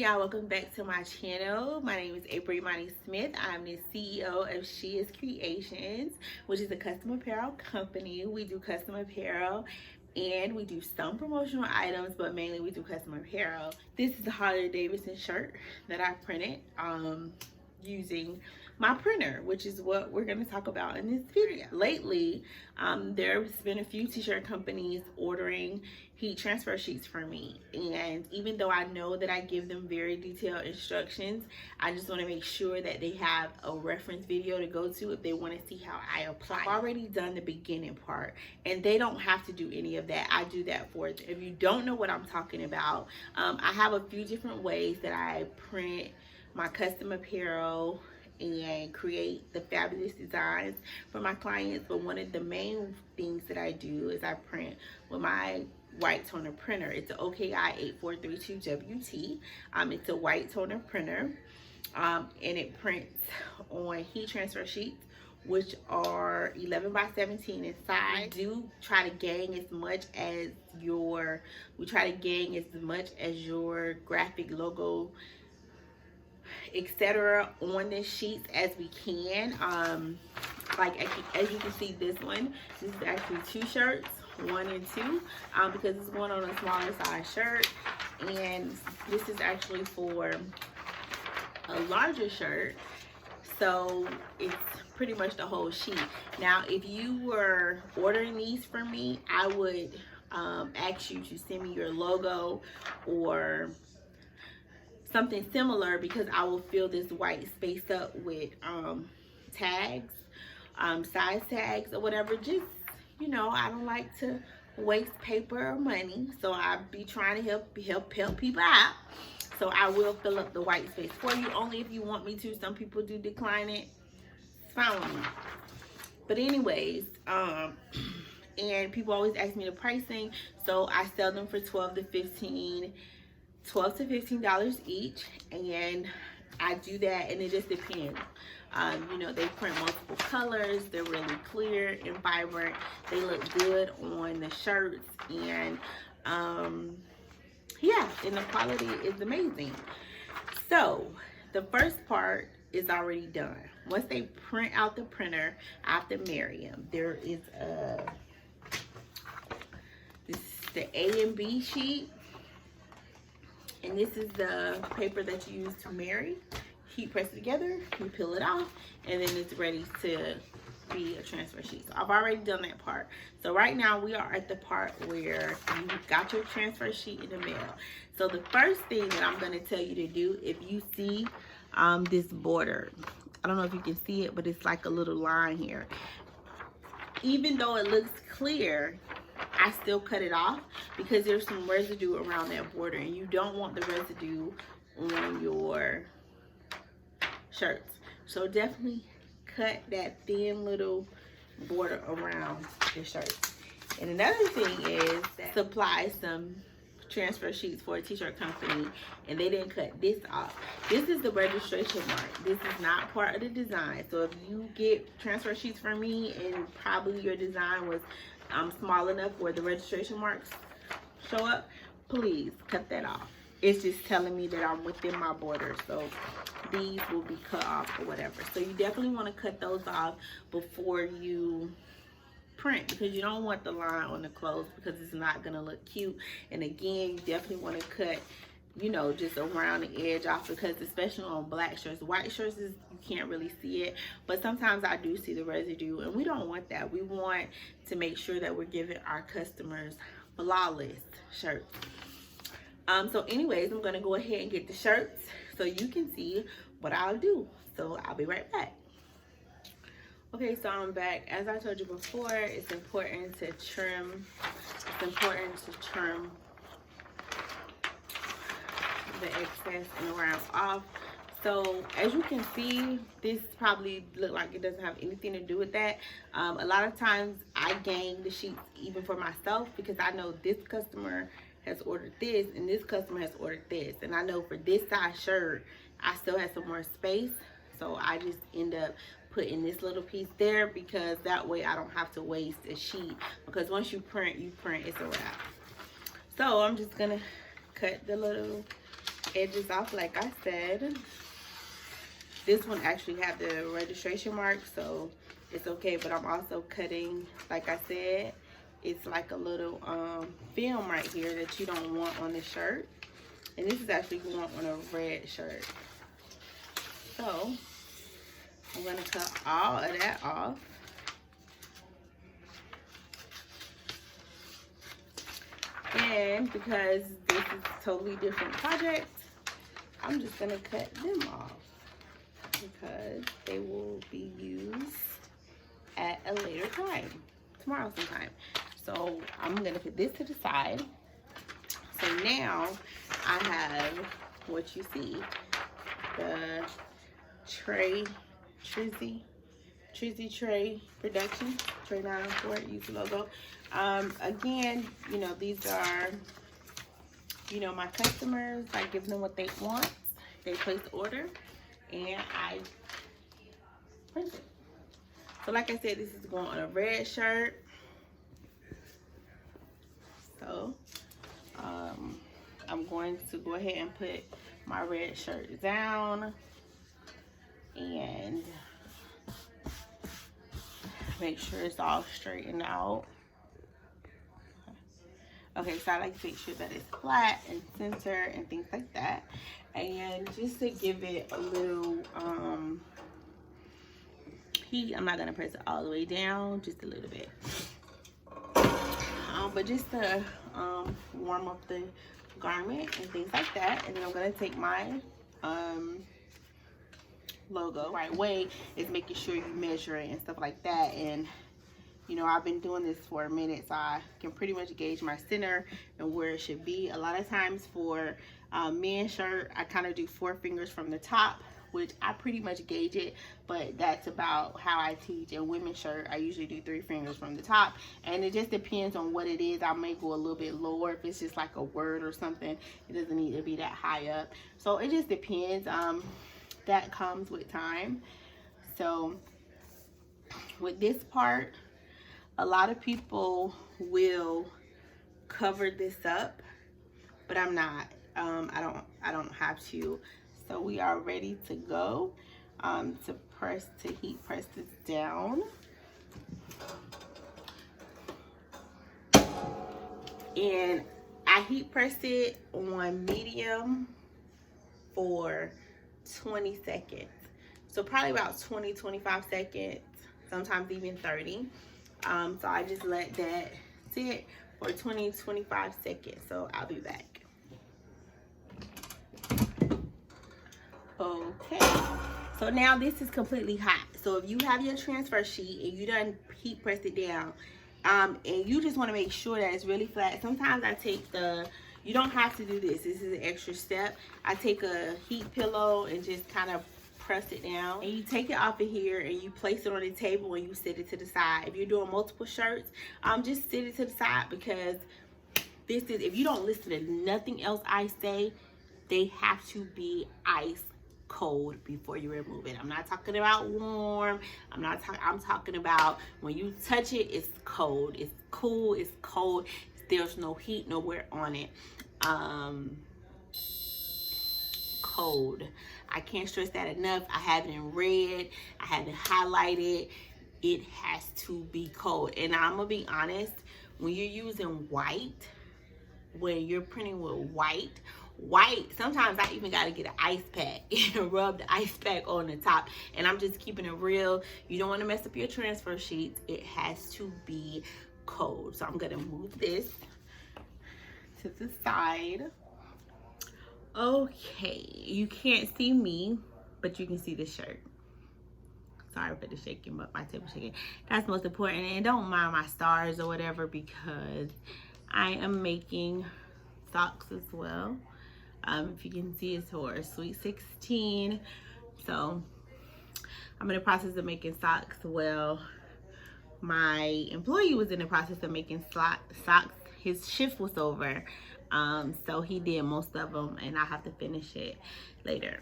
y'all, welcome back to my channel. My name is aprilimanismith. I'm the CEO of She's Creations, which is a custom apparel company. We do custom apparel and we do some promotional items, but mainly we do custom apparel. This is a Harley Davidson shirt that I printed using my printer, which is what we're going to talk about in this video. Lately, there's been a few t-shirt companies ordering heat transfer sheets for me, and even though I know that I give them very detailed instructions, I just want to make sure that they have a reference video to go to if they want to see how I apply. I've already done the beginning part, and they don't have to do any of that. I do that for them. If you don't know what I'm talking about, I have a few different ways that I print my custom apparel and create the fabulous designs for my clients. But one of the main things that I do is I print with my white toner printer. It's an OKI8432wt. It's a white toner printer, and it prints on heat transfer sheets, which are 11 by 17 in size. We do try to gain as much as your graphic logo, etc. on the sheets as we can. Like as you can see, this is actually two shirts, 1 and 2, because it's going on a smaller size shirt, and this is actually for a larger shirt, so it's pretty much the whole sheet. Now, if you were ordering these from me, I would ask you to send me your logo or something similar, because I will fill this white space up with tags, size tags or whatever. Just, you know, I don't like to waste paper or money, so I be trying to help people out. So I will fill up the white space for you, only if you want me to. Some people do decline it. It's fine with me. But anyways, and people always ask me the pricing, so I sell them for $12 to $15 each, and I do that, and it just depends. You know, they print multiple colors. They're really clear and vibrant. They look good on the shirts, and yeah, and the quality is amazing. So the first part is already done. Once they print out the printer, I have to marry them. There is this is the A and B sheet, and this is the paper that you use to marry. Heat press it together, you peel it off, and then it's ready to be a transfer sheet. So I've already done that part. So right now we are at the part where you got your transfer sheet in the mail. So the first thing that I'm going to tell you to do, if you see this border, I don't know if you can see it, but it's like a little line here. Even though it looks clear, I still cut it off because there's some residue around that border, and you don't want the residue on your shirts. So definitely cut that thin little border around the shirt. And another thing is that supply some transfer sheets for a t-shirt company, and they didn't cut this off. This is the registration mark. This is not part of the design. So if you get transfer sheets from me and probably your design was small enough where the registration marks show up, please cut that off. It's just telling me that I'm within my border, so these will be cut off or whatever. So you definitely want to cut those off before you print, because you don't want the line on the clothes, because it's not going to look cute. And again, you definitely want to cut, you know, just around the edge off, because especially on black shirts. White shirts, you can't really see it, but sometimes I do see the residue, and we don't want that. We want to make sure that we're giving our customers flawless shirts. So anyways, I'm going to go ahead and get the shirts so you can see what I'll do. So I'll be right back. Okay, so I'm back. As I told you before, it's important to trim. It's important to trim the excess and round off. So as you can see, this probably look like it doesn't have anything to do with that. A lot of times I gang the sheets even for myself, because I know this customer has ordered this and this customer has ordered this, and I know for this size shirt I still have some more space, so I just end up putting this little piece there, because that way I don't have to waste a sheet, because once you print, it's a wrap. So I'm just gonna cut the little edges off like I said. This one actually have the registration mark, so it's okay, but I'm also cutting, like I said, it's like a little film right here that you don't want on the shirt. And this is actually going on a red shirt. So I'm gonna cut all of that off. And because this is a totally different project, I'm just gonna cut them off because they will be used at a later time, tomorrow sometime. So I'm gonna put this to the side. So now I have what you see, the Trizzy Tray production, Tray 904, use the logo. Again, you know, these are, you know, my customers. I give them what they want. They place the order and I print it. So like I said, this is going on a red shirt. So I'm going to go ahead and put my red shirt down and make sure it's all straightened out. Okay, so I like to make sure that it's flat and center and things like that. And just to give it a little heat, I'm not gonna press it all the way down, just a little bit. But just to warm up the garment and things like that. And then I'm gonna take my logo right way is making sure you measure it and stuff like that. And you know, I've been doing this for a minute, so I can pretty much gauge my center and where it should be. A lot of times for men's shirt, I kind of do 4 fingers from the top, which I pretty much gauge it, but that's about how I teach. In women's shirt, I usually do 3 fingers from the top, and it just depends on what it is. I may go a little bit lower if it's just like a word or something. It doesn't need to be that high up, so it just depends. That comes with time. So with this part, a lot of people will cover this up, but I'm not. I don't have to. So we are ready to go to heat press this down. And I heat press it on medium for 20 seconds. So probably about 20-25 seconds, sometimes even 30. So I just let that sit for 20-25 seconds. So I'll be back. Okay, so now this is completely hot. So if you have your transfer sheet and you done heat pressed it down, and you just want to make sure that it's really flat. Sometimes I take you don't have to do this. This is an extra step. I take a heat pillow and just kind of press it down, and you take it off of here and you place it on the table and you sit it to the side. If you're doing multiple shirts, just sit it to the side, because this is, if you don't listen to nothing else I say, they have to be ice cold before you remove it. I'm not talking about warm. I'm talking about when you touch it, it's cold. It's cool, it's cold. There's no heat nowhere on it. Cold. I can't stress that enough. I have it in red. I have it highlighted. It has to be cold. And I'm gonna be honest, when you're using white, when you're printing with white, sometimes I even gotta get an ice pack and rub the ice pack on the top. And I'm just keeping it real. You don't want to mess up your transfer sheets. It has to be cold. So I'm gonna move this to the side. Okay, you can't see me, but you can see the shirt. Sorry for the shaking, but my table shaking. That's most important. And don't mind my stars or whatever, because I am making socks as well. If you can see, it's for Sweet 16. So I'm in the process of making socks. Well, my employee was in the process of making socks. His shift was over. So he did most of them, and I have to finish it later.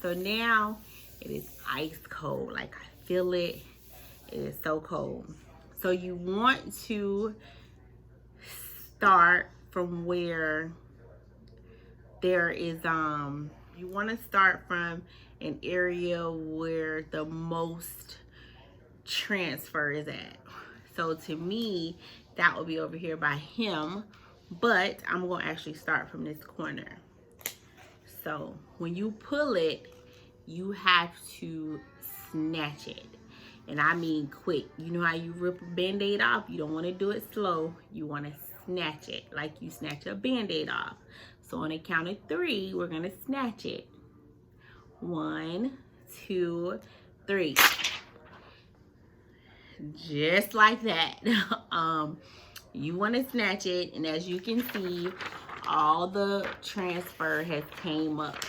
So now it is ice cold. Like, I feel it. It is so cold. So you want to start from where there is you want to start from an area where the most transfer is at. So to me, that would be over here by him, but I'm going to actually start from this corner. So when you pull it, you have to snatch it. And I mean quick. You know how you rip a Band-Aid off? You don't want to do it slow. You want to snatch it like you snatch a Band-Aid off. So on a count of 3, we're going to snatch it. 1, 2, 3. Just like that. You want to snatch it, and as you can see, all the transfer has came up.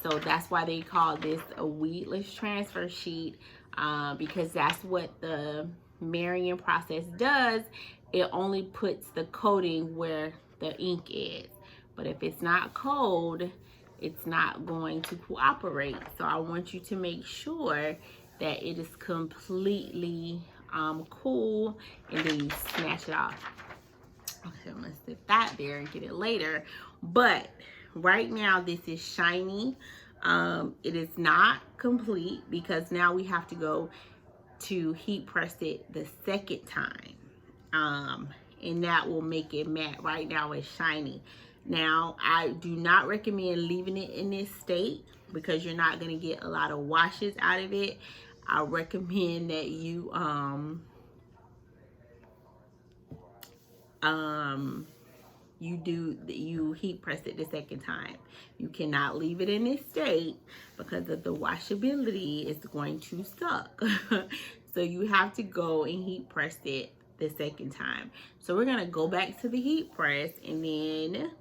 So that's why they call this a weedless transfer sheet, because that's what the marrying process does. It only puts the coating where the ink is. But if it's not cold, it's not going to cooperate. So I want you to make sure that it is completely cool, and then you snatch it off. Okay, I'm gonna stick that there and get it later. But right now this is shiny. It is not complete because now we have to go to heat press it the second time, and that will make it matte. Right now it's shiny. Now I do not recommend leaving it in this state because you're not going to get a lot of washes out of it. I recommend that you you heat press it the second time. You cannot leave it in this state because of the washability. It's going to suck. So you have to go and heat press it the second time. So we're going to go back to the heat press, and then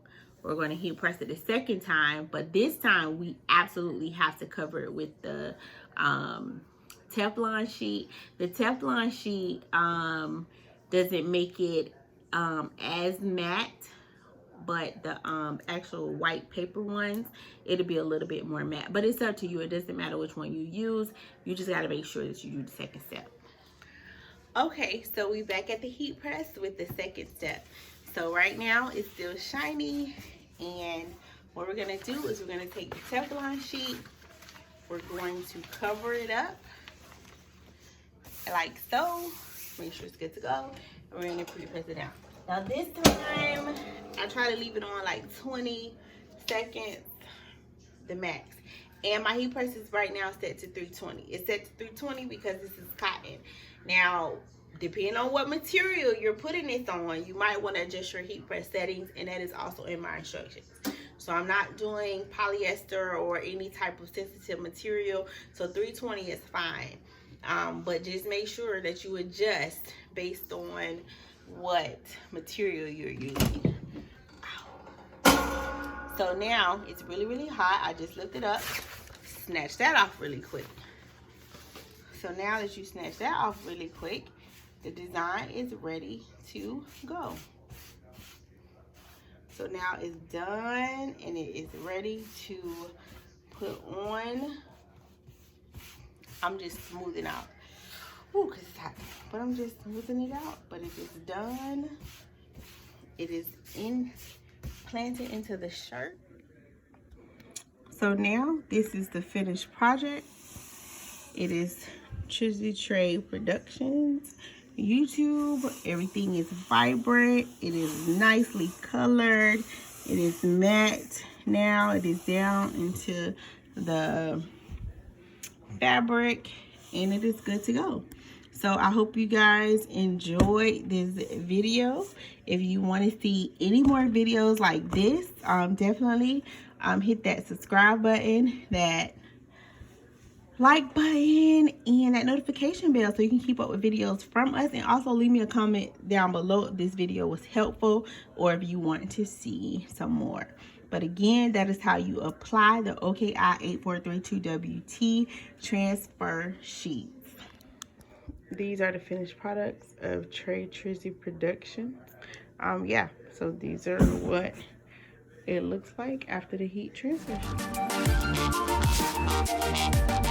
we're going to heat press it the second time, but this time we absolutely have to cover it with the Teflon sheet. The Teflon sheet doesn't make it as matte, but the actual white paper ones, it'll be a little bit more matte. But it's up to you. It doesn't matter which one you use. You just got to make sure that you do the second step. Okay, so we back at the heat press with the second step. So right now it's still shiny, and what we're gonna do is we're gonna take the Teflon sheet, we're going to cover it up like so, make sure it's good to go, and we're gonna pre-press it down. Now this time, I try to leave it on like 20 seconds, the max. And my heat press is right now set to 320. It's set to 320 because this is cotton. Now, depending on what material you're putting this on, you might want to adjust your heat press settings, and that is also in my instructions. So I'm not doing polyester or any type of sensitive material, so 320 is fine. But just make sure that you adjust based on what material you're using. So now it's really, really hot. I just lifted up, snatch that off really quick. So now that you snatch that off really quick, the design is ready to go. So now it's done and it is ready to put on. I'm just smoothing out. Ooh, cause it's hot. But I'm just smoothing it out. But it is done. It is planted into the shirt. So now this is the finished project. It is Trizzy Tray Productions YouTube. Everything is vibrant. It is nicely colored. It is matte. Now it is down into the fabric, and it is good to go. So I hope you guys enjoyed this video. If you want to see any more videos like this, definitely hit that subscribe button, that like button, and that notification bell so you can keep up with videos from us. And also leave me a comment down below if this video was helpful or if you want to see some more. But again, that is how you apply the OKI8432wt Transfer Sheets. These are the finished products of Trizzy Productions. Yeah, so these are what it looks like after the heat transfer sheet.